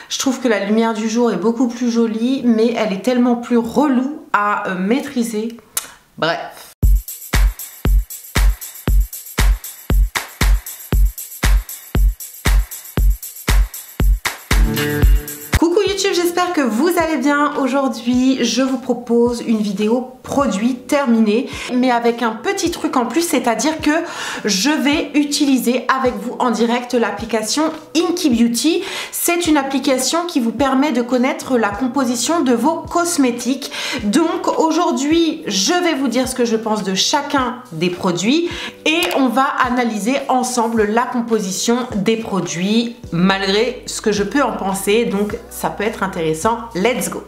Je trouve que la lumière du jour est beaucoup plus jolie, mais elle est tellement plus relou à maîtriser. Bref. J'espère que vous allez bien. Aujourd'hui je vous propose une vidéo produit terminée, mais avec un petit truc en plus, c'est-à-dire que je vais utiliser avec vous en direct l'application Inky Beauty. C'est une application qui vous permet de connaître la composition de vos cosmétiques. Donc aujourd'hui je vais vous dire ce que je pense de chacun des produits et on va analyser ensemble la composition des produits malgré ce que je peux en penser, donc ça peut être intéressant. Let's go!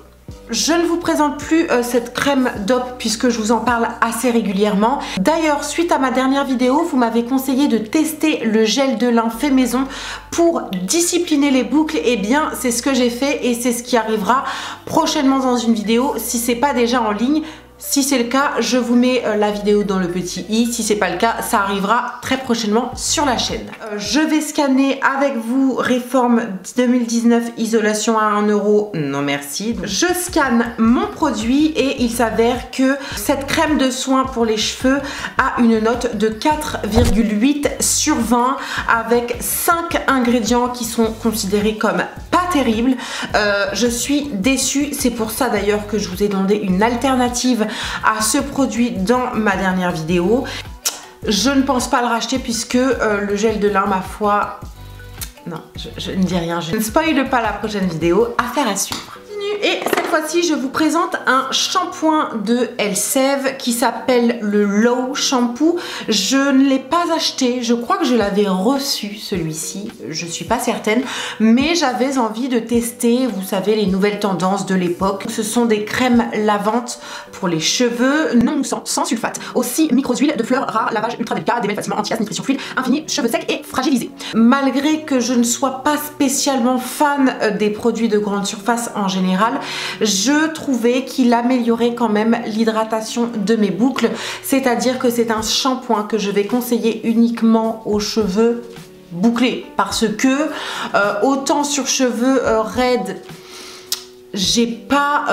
Je ne vous présente plus cette crème DOP puisque je vous en parle assez régulièrement. D'ailleurs, suite à ma dernière vidéo, vous m'avez conseillé de tester le gel de lin fait maison pour discipliner les boucles. Et bien, c'est ce que j'ai fait et c'est ce qui arrivera prochainement dans une vidéo si c'est pas déjà en ligne. Si c'est le cas, je vous mets la vidéo dans le petit i. Si c'est pas le cas, ça arrivera très prochainement sur la chaîne. Je vais scanner avec vous Reform 2019 isolation à 1 €. Non merci. Je scanne mon produit et il s'avère que cette crème de soin pour les cheveux a une note de 4,8 sur 20 avec 5 ingrédients qui sont considérés comme pas terribles. Je suis déçue. C'est pour ça d'ailleurs que je vous ai demandé une alternative à ce produit dans ma dernière vidéo. Je ne pense pas le racheter puisque le gel de lin, ma foi, non, je ne dis rien, je ne spoile pas la prochaine vidéo. Affaire à suivre. Et cette fois-ci, je vous présente un shampoing de Elseve qui s'appelle le Low Shampoo. Je ne l'ai pas acheté, je crois que je l'avais reçu celui-ci, je suis pas certaine, mais j'avais envie de tester, vous savez, les nouvelles tendances de l'époque. Ce sont des crèmes lavantes pour les cheveux, non moussants, sans sulfate. Aussi micro-huiles de fleurs rares, lavage ultra délicat, démêle facilement, anti-gas, nutrition fluide, infini, cheveux secs et fragilisés. Malgré que je ne sois pas spécialement fan des produits de grande surface en général, je trouvais qu'il améliorait quand même l'hydratation de mes boucles, c'est-à-dire que c'est un shampoing que je vais conseiller uniquement aux cheveux bouclés parce que autant sur cheveux raides j'ai pas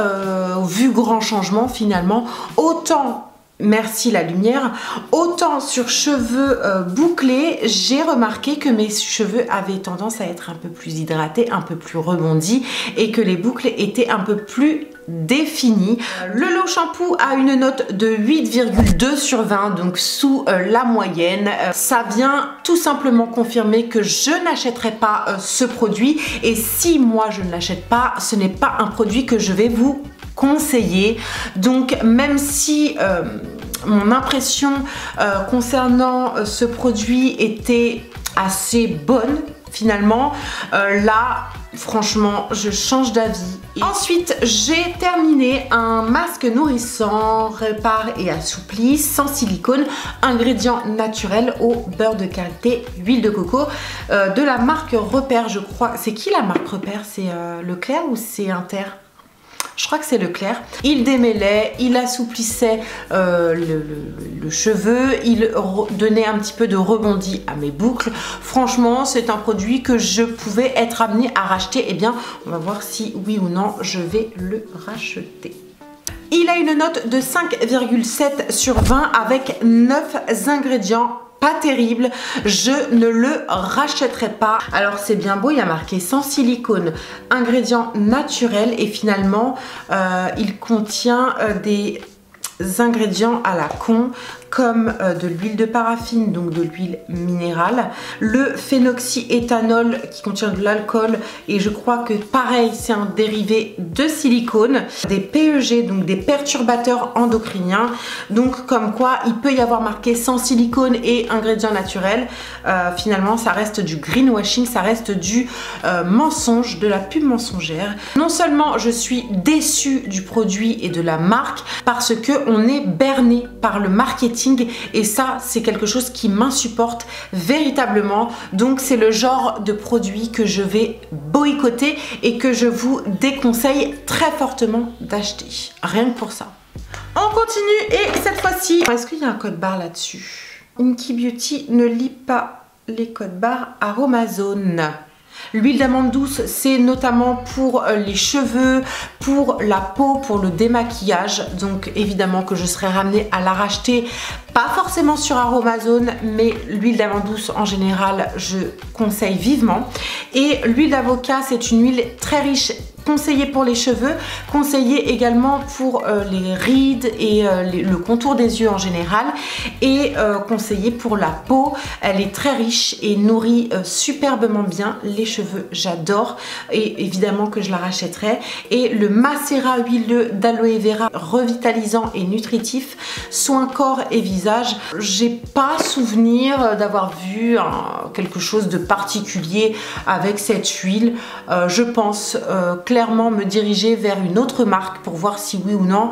vu grand changement finalement, autant merci la lumière, autant sur cheveux bouclés, j'ai remarqué que mes cheveux avaient tendance à être un peu plus hydratés, un peu plus rebondis et que les boucles étaient un peu plus définies. Le Low Shampoo a une note de 8,2 sur 20, donc sous la moyenne. Ça vient tout simplement confirmer que je n'achèterai pas ce produit et si moi je ne l'achète pas, ce n'est pas un produit que je vais vous conseiller. Donc même si mon impression concernant ce produit était assez bonne finalement, là franchement je change d'avis. Ensuite j'ai terminé un masque nourrissant, répare et assouplit sans silicone, ingrédients naturels au beurre de qualité, huile de coco, de la marque Repère, je crois. C'est qui la marque Repère? C'est Leclerc ou c'est Inter? Je crois que c'est Leclerc. Il démêlait, il assouplissait le cheveu, il donnait un petit peu de rebondi à mes boucles. Franchement, c'est un produit que je pouvais être amenée à racheter. Eh bien, on va voir si oui ou non je vais le racheter. Il a une note de 5,7 sur 20 avec 9 ingrédients. Pas terrible, je ne le rachèterai pas. Alors c'est bien beau, il y a marqué sans silicone, ingrédients naturels et finalement il contient des ingrédients à la con comme de l'huile de paraffine, donc de l'huile minérale, le phénoxyéthanol qui contient de l'alcool et je crois que pareil c'est un dérivé de silicone, des PEG, donc des perturbateurs endocriniens, donc comme quoi il peut y avoir marqué sans silicone et ingrédients naturels. Finalement ça reste du greenwashing, ça reste du mensonge, de la pub mensongère. Non seulement je suis déçue du produit et de la marque parce que on est berné par le marketing et ça c'est quelque chose qui m'insupporte véritablement. Donc c'est le genre de produit que je vais boycotter et que je vous déconseille très fortement d'acheter, rien que pour ça. On continue et cette fois-ci, est-ce qu'il y a un code barre là-dessus? Inky Beauty ne lit pas les codes barres Aromazone. L'huile d'amande douce, c'est notamment pour les cheveux, pour la peau, pour le démaquillage. Donc évidemment que je serai ramenée à la racheter, pas forcément sur Aromazone, mais l'huile d'amande douce en général, je conseille vivement. Et l'huile d'avocat, c'est une huile très riche, conseillée pour les cheveux, conseillée également pour les rides et le contour des yeux en général, et conseillée pour la peau. Elle est très riche et nourrit superbement bien les cheveux, j'adore, et évidemment que je la rachèterai. Et le macérat huileux d'aloe vera revitalisant et nutritif, soin corps et visage. J'ai pas souvenir d'avoir vu quelque chose de particulier avec cette huile. Je pense clairement me diriger vers une autre marque pour voir si oui ou non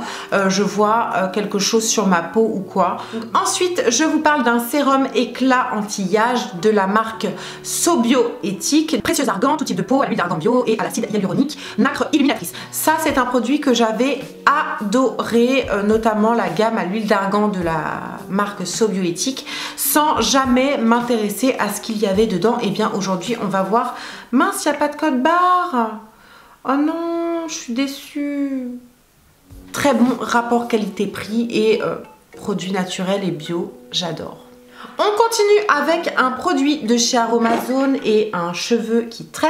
je vois quelque chose sur ma peau ou quoi. Ensuite, je vous parle d'un sérum éclat anti-âge de la marque Sobioéthique, précieux argan, tout type de peau, à l'huile d'argan bio et à l'acide hyaluronique, nacre illuminatrice. Ça, c'est un produit que j'avais adoré, notamment la gamme à l'huile d'argan de la marque Sobioéthique, sans jamais m'intéresser à ce qu'il y avait dedans. Et bien aujourd'hui, on va voir. Mince, il n'y a pas de code barre. Oh non, je suis déçue. Très bon rapport qualité-prix et produit naturel et bio, j'adore. On continue avec un produit de chez Aromazone et un cheveu qui traîne.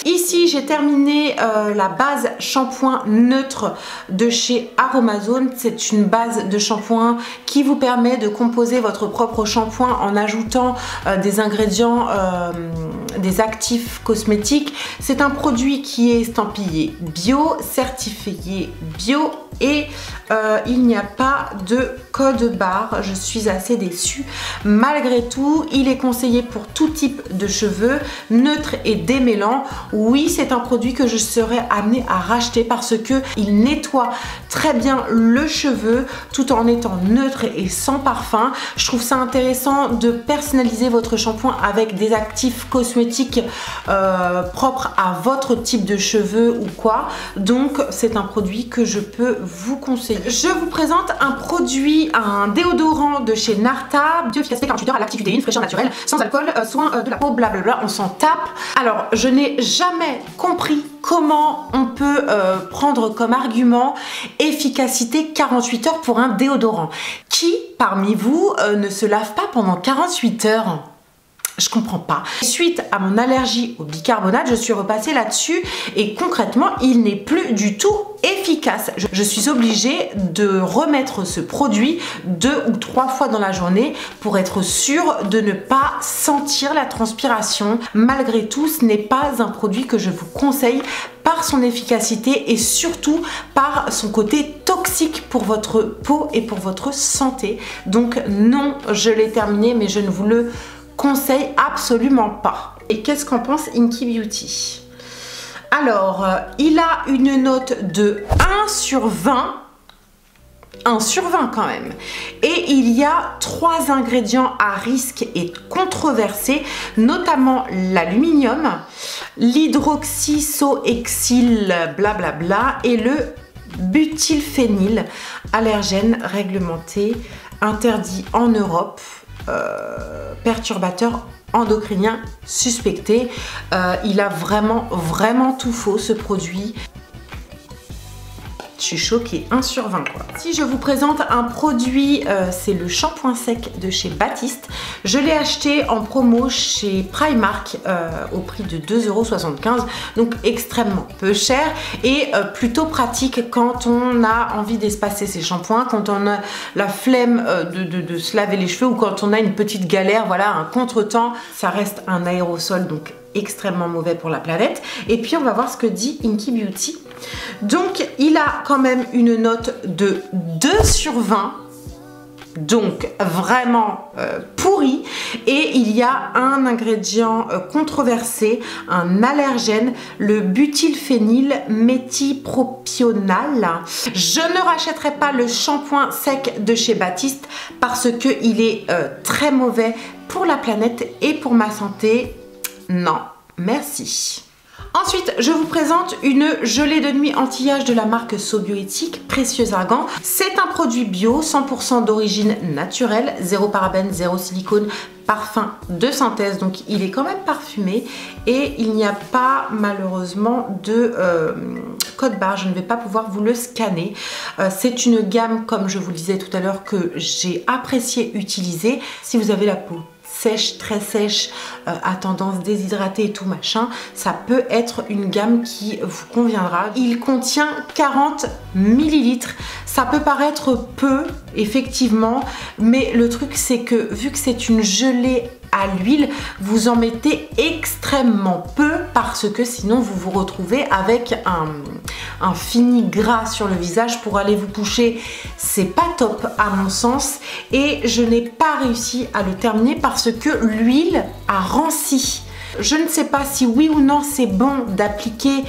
Ici, j'ai terminé la base shampoing neutre de chez Aromazone. C'est une base de shampoing qui vous permet de composer votre propre shampoing en ajoutant des ingrédients, des actifs cosmétiques. C'est un produit qui est estampillé bio, certifié bio, et il n'y a pas de code barre. Je suis assez déçue. Malgré tout, il est conseillé pour tout type de cheveux, neutre et démêlant. Oui, c'est un produit que je serais amenée à racheter parce que il nettoie très bien le cheveu tout en étant neutre et sans parfum. Je trouve ça intéressant de personnaliser votre shampoing avec des actifs cosmétiques propres à votre type de cheveux ou quoi. Donc, c'est un produit que je peux vous conseiller. Je vous présente un produit, un déodorant de chez Narta, bioefficacité 48 heures à l'activité, fraîcheur naturelle, sans alcool, soin de la peau, blablabla, on s'en tape. Alors, je n'ai jamais compris comment on peut prendre comme argument efficacité 48 heures pour un déodorant. Qui parmi vous ne se lave pas pendant 48 heures ? Je comprends pas. Suite à mon allergie au bicarbonate, je suis repassée là-dessus et concrètement, il n'est plus du tout efficace. Je suis obligée de remettre ce produit 2 ou 3 fois dans la journée pour être sûre de ne pas sentir la transpiration. Malgré tout, ce n'est pas un produit que je vous conseille par son efficacité et surtout par son côté toxique pour votre peau et pour votre santé. Donc non, je l'ai terminé, mais je ne vous le conseille absolument pas. Et qu'est-ce qu'en pense Inky Beauty? Alors, il a une note de 1 sur 20. 1 sur 20 quand même. Et il y a 3 ingrédients à risque et controversés, notamment l'aluminium, l'hydroxysohexyle blablabla et le butylphénil, allergène réglementé, interdit en Europe. Perturbateur endocrinien suspecté. Il a vraiment tout faux ce produit. Je suis choquée, 1 sur 20 quoi. Si je vous présente un produit, c'est le shampoing sec de chez Baptiste. Je l'ai acheté en promo chez Primark au prix de 2,75 €, donc extrêmement peu cher et plutôt pratique quand on a envie d'espacer ses shampoings, quand on a la flemme de se laver les cheveux ou quand on a une petite galère, voilà, un contretemps. Ça reste un aérosol, donc extrêmement mauvais pour la planète. Et puis on va voir ce que dit Inky Beauty. Donc il a quand même une note de 2 sur 20, donc vraiment pourri, et il y a un ingrédient controversé, un allergène, le butylphénil méthylpropional. Je ne rachèterai pas le shampoing sec de chez Baptiste parce que il est très mauvais pour la planète et pour ma santé. Non, merci. Ensuite, je vous présente une gelée de nuit anti-âge de la marque Sobioéthique, précieux argan. C'est un produit bio, 100% d'origine naturelle, 0 parabènes, 0 silicone, parfum de synthèse, donc il est quand même parfumé et il n'y a pas malheureusement de code barre. Je ne vais pas pouvoir vous le scanner. C'est une gamme, comme je vous le disais tout à l'heure, que j'ai apprécié utiliser. Si vous avez la peau sèche, très sèche, à tendance déshydratée et tout machin, ça peut être une gamme qui vous conviendra. Il contient 40 ml. Ça peut paraître peu, effectivement, mais le truc c'est que vu que c'est une gelée à l'huile, vous en mettez extrêmement peu parce que sinon vous vous retrouvez avec un fini gras sur le visage pour aller vous coucher. C'est pas top à mon sens et je n'ai pas réussi à le terminer parce que l'huile a ranci. Je ne sais pas si oui ou non c'est bon d'appliquer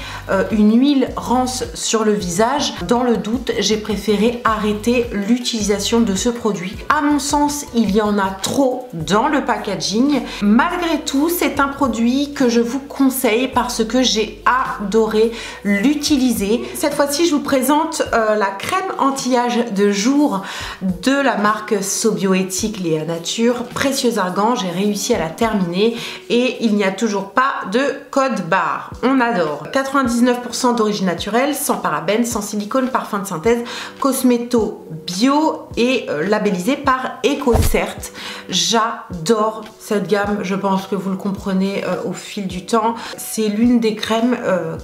une huile rance sur le visage. Dans le doute, j'ai préféré arrêter l'utilisation de ce produit. À mon sens, il y en a trop dans le packaging. Malgré tout, c'est un produit que je vous conseille parce que j'ai adoré l'utiliser. Cette fois-ci, je vous présente la crème anti-âge de jour de la marque So Bioéthique Léa Nature, Précieux Argan. J'ai réussi à la terminer et il n'y a toujours pas de code barre. On adore. 99% d'origine naturelle, sans parabènes, sans silicone, parfum de synthèse, cosméto bio et labellisé par EcoCert. J'adore cette gamme, je pense que vous le comprenez au fil du temps. C'est l'une des crèmes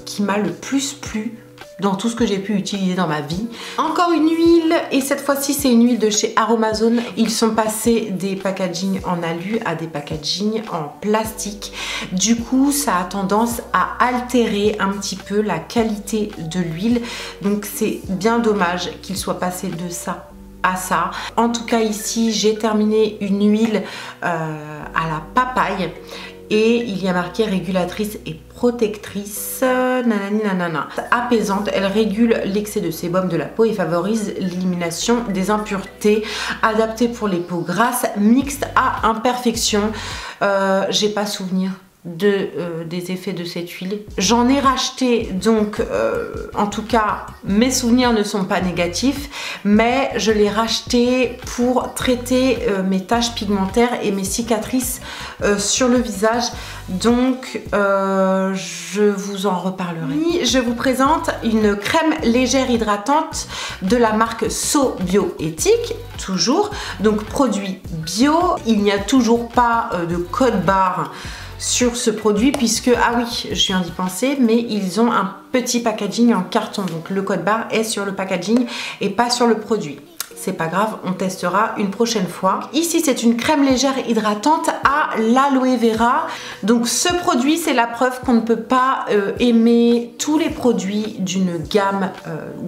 qui m'a le plus plu dans tout ce que j'ai pu utiliser dans ma vie. Encore une huile, et cette fois-ci c'est une huile de chez Aromazone. Ils sont passés des packaging en alu à des packaging en plastique. Du coup, ça a tendance à altérer un petit peu la qualité de l'huile. Donc c'est bien dommage qu'il soit passé de ça à ça. En tout cas ici, j'ai terminé une huile à la papaye. Et il y a marqué régulatrice et protectrice, nanani nanana. Apaisante, elle régule l'excès de sébum de la peau et favorise l'élimination des impuretés. Adaptée pour les peaux grasses, mixte à imperfection. J'ai pas souvenir des effets de cette huile. J'en ai racheté, donc en tout cas mes souvenirs ne sont pas négatifs, mais je l'ai racheté pour traiter mes taches pigmentaires et mes cicatrices sur le visage, donc je vous en reparlerai. Je vous présente une crème légère hydratante de la marque So Bioéthique, toujours, donc produit bio. Il n'y a toujours pas de code barre sur ce produit puisque, ah oui, je viens d'y penser, mais ils ont un petit packaging en carton, donc le code barre est sur le packaging et pas sur le produit. C'est pas grave, on testera une prochaine fois. Ici, c'est une crème légère hydratante à l'aloe vera. Donc ce produit, c'est la preuve qu'on ne peut pas aimer tous les produits d'une gamme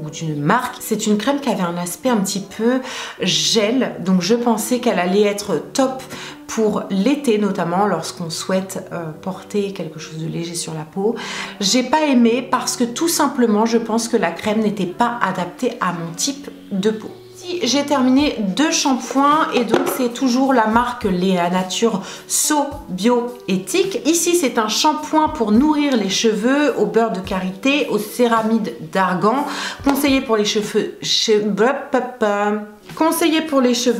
ou d'une marque. C'est une crème qui avait un aspect un petit peu gel, donc je pensais qu'elle allait être top pour l'été, notamment lorsqu'on souhaite porter quelque chose de léger sur la peau. J'ai pas aimé parce que tout simplement je pense que la crème n'était pas adaptée à mon type de peau. J'ai terminé 2 shampoings et donc c'est toujours la marque Léa Nature So Bioéthique. Ici c'est un shampoing pour nourrir les cheveux au beurre de karité, au céramide d'argan, conseillé pour les cheveux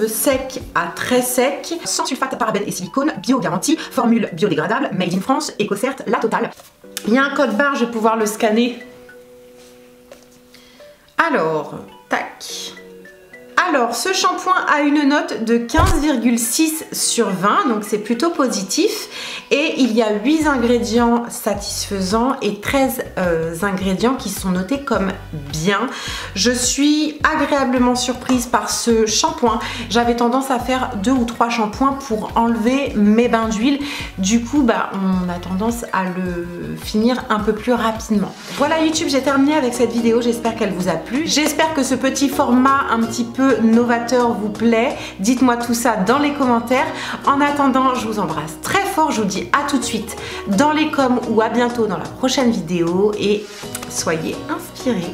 secs à très secs, sans sulfate, parabènes et silicone, bio garantie, formule biodégradable, made in France, EcoCert, la totale. Il y a un code barre, je vais pouvoir le scanner. Alors, tac. Alors, ce shampoing a une note de 15,6 sur 20, donc c'est plutôt positif. Et il y a 8 ingrédients satisfaisants et 13 ingrédients qui sont notés comme bien. Je suis agréablement surprise par ce shampoing. J'avais tendance à faire 2 ou 3 shampoings pour enlever mes bains d'huile. Du coup, on a tendance à le finir un peu plus rapidement. Voilà YouTube, j'ai terminé avec cette vidéo. J'espère qu'elle vous a plu. J'espère que ce petit format un petit peu novateur vous plaît. Dites-moi tout ça dans les commentaires. En attendant, je vous embrasse très fort. Je vous dis à tout de suite dans les coms ou à bientôt dans la prochaine vidéo et soyez inspirés.